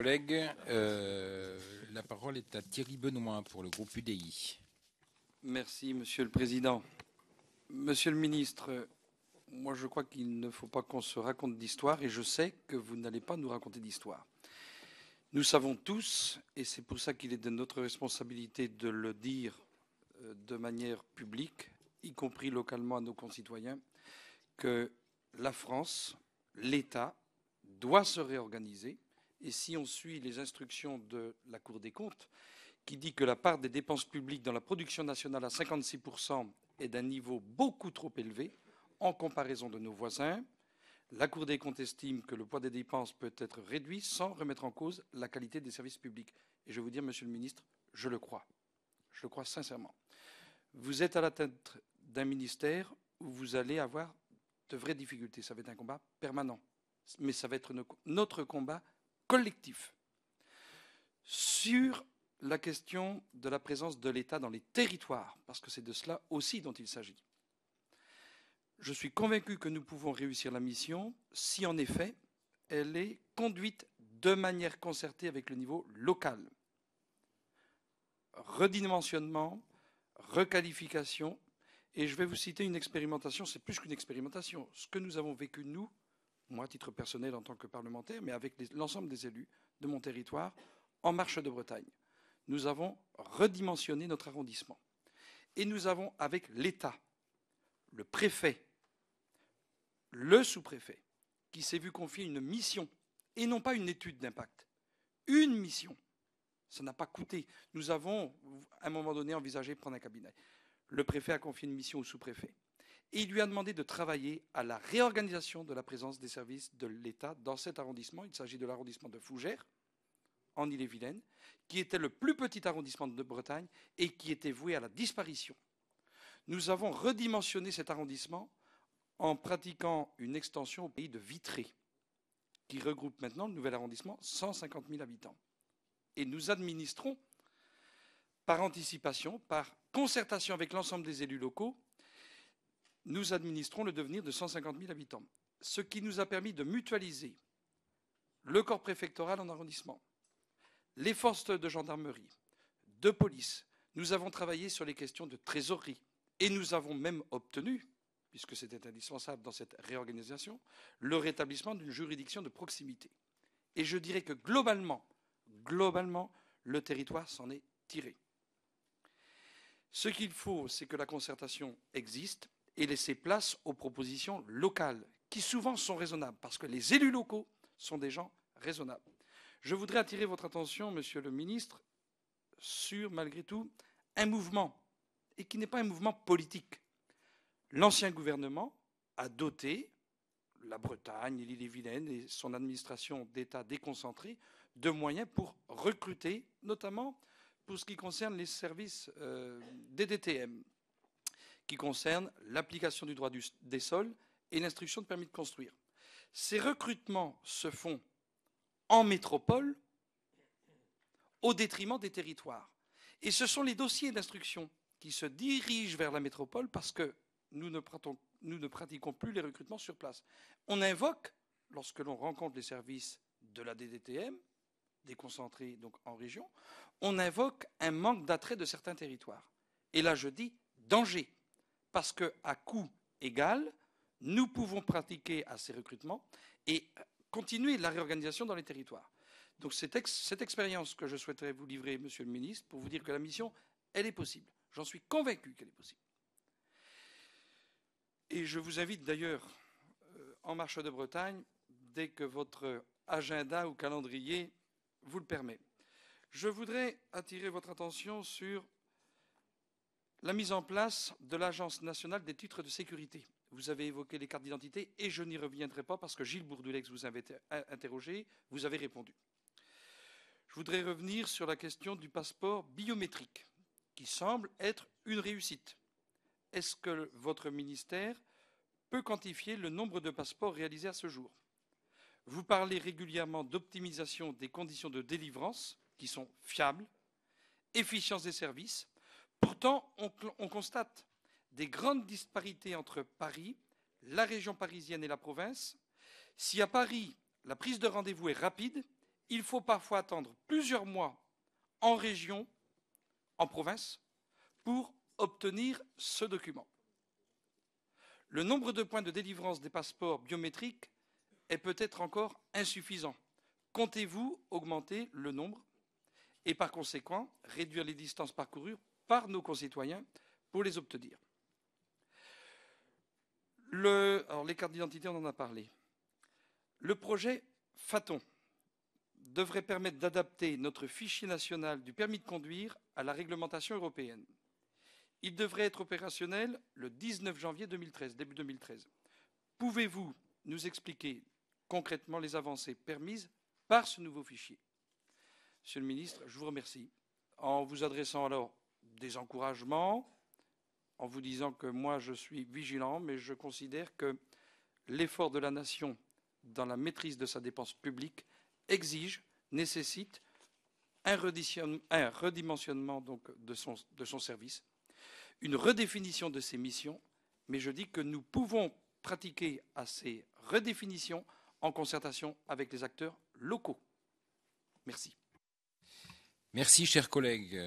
Collègues, la parole est à Thierry Benoît pour le groupe UDI. Merci, Monsieur le Président. Monsieur le Ministre, moi je crois qu'il ne faut pas qu'on se raconte d'histoire et je sais que vous n'allez pas nous raconter d'histoire. Nous savons tous, et c'est pour ça qu'il est de notre responsabilité de le dire de manière publique, y compris localement à nos concitoyens, que la France, l'État, doit se réorganiser. Et si on suit les instructions de la Cour des comptes, qui dit que la part des dépenses publiques dans la production nationale à 56% est d'un niveau beaucoup trop élevé en comparaison de nos voisins, la Cour des comptes estime que le poids des dépenses peut être réduit sans remettre en cause la qualité des services publics. Et je vais vous dire, Monsieur le Ministre, je le crois. Je le crois sincèrement. Vous êtes à la tête d'un ministère où vous allez avoir de vraies difficultés. Ça va être un combat permanent. Mais ça va être notre combat collectif. Sur la question de la présence de l'État dans les territoires, parce que c'est de cela aussi dont il s'agit. Je suis convaincu que nous pouvons réussir la mission si, en effet, elle est conduite de manière concertée avec le niveau local. Redimensionnement, requalification, et je vais vous citer une expérimentation, c'est plus qu'une expérimentation. Ce que nous avons vécu, nous, moi à titre personnel en tant que parlementaire, mais avec l'ensemble des élus de mon territoire, en Marche de Bretagne. Nous avons redimensionné notre arrondissement. Et nous avons, avec l'État, le préfet, le sous-préfet, qui s'est vu confier une mission, et non pas une étude d'impact. Une mission. Ça n'a pas coûté. Nous avons, à un moment donné, envisagé de prendre un cabinet. Le préfet a confié une mission au sous-préfet. Et il lui a demandé de travailler à la réorganisation de la présence des services de l'État dans cet arrondissement. Il s'agit de l'arrondissement de Fougères, en Ille-et-Vilaine, qui était le plus petit arrondissement de Bretagne et qui était voué à la disparition. Nous avons redimensionné cet arrondissement en pratiquant une extension au pays de Vitré, qui regroupe maintenant le nouvel arrondissement 150 000 habitants. Et nous administrons, par anticipation, par concertation avec l'ensemble des élus locaux, nous administrons le devenir de 150 000 habitants, ce qui nous a permis de mutualiser le corps préfectoral en arrondissement, les forces de gendarmerie, de police. Nous avons travaillé sur les questions de trésorerie et nous avons même obtenu, puisque c'était indispensable dans cette réorganisation, le rétablissement d'une juridiction de proximité. Et je dirais que globalement, le territoire s'en est tiré. Ce qu'il faut, c'est que la concertation existe et laisser place aux propositions locales, qui souvent sont raisonnables, parce que les élus locaux sont des gens raisonnables. Je voudrais attirer votre attention, Monsieur le Ministre, sur, malgré tout, un mouvement, et qui n'est pas un mouvement politique. L'ancien gouvernement a doté la Bretagne, l'Ille-et-Vilaine et son administration d'État déconcentrée de moyens pour recruter, notamment pour ce qui concerne les services des DTM, qui concernent l'application du droit des sols et l'instruction de permis de construire. Ces recrutements se font en métropole au détriment des territoires. Et ce sont les dossiers d'instruction qui se dirigent vers la métropole parce que nous ne pratiquons plus les recrutements sur place. On invoque, lorsque l'on rencontre les services de la DDTM, déconcentrés donc en région, on invoque un manque d'attrait de certains territoires. Et là, je dis danger, parce qu'à coût égal, nous pouvons pratiquer à ces recrutements et continuer la réorganisation dans les territoires. Donc cette expérience que je souhaiterais vous livrer, Monsieur le Ministre, pour vous dire que la mission, elle est possible. J'en suis convaincu qu'elle est possible. Et je vous invite d'ailleurs, en Marche de Bretagne, dès que votre agenda ou calendrier vous le permet. Je voudrais attirer votre attention sur la mise en place de l'Agence nationale des titres de sécurité. Vous avez évoqué les cartes d'identité et je n'y reviendrai pas parce que Gilles Bourdoulex vous avait interrogé, vous avez répondu. Je voudrais revenir sur la question du passeport biométrique, qui semble être une réussite. Est-ce que votre ministère peut quantifier le nombre de passeports réalisés à ce jour? Vous parlez régulièrement d'optimisation des conditions de délivrance, qui sont fiables, efficience des services. Pourtant, on constate des grandes disparités entre Paris, la région parisienne et la province. Si à Paris, la prise de rendez-vous est rapide, il faut parfois attendre plusieurs mois en région, en province, pour obtenir ce document. Le nombre de points de délivrance des passeports biométriques est peut-être encore insuffisant. Comptez-vous augmenter le nombre et par conséquent réduire les distances parcourues par nos concitoyens pour les obtenir? Alors les cartes d'identité, on en a parlé. Le projet Phaton devrait permettre d'adapter notre fichier national du permis de conduire à la réglementation européenne. Il devrait être opérationnel le 19 janvier 2013, début 2013. Pouvez-vous nous expliquer concrètement les avancées permises par ce nouveau fichier? Monsieur le ministre, je vous remercie. En vous adressant alors des encouragements, en vous disant que moi je suis vigilant, mais je considère que l'effort de la nation dans la maîtrise de sa dépense publique exige, nécessite un redimensionnement donc de son service, une redéfinition de ses missions, mais je dis que nous pouvons pratiquer à ces redéfinitions en concertation avec les acteurs locaux. Merci. Merci, chers collègues.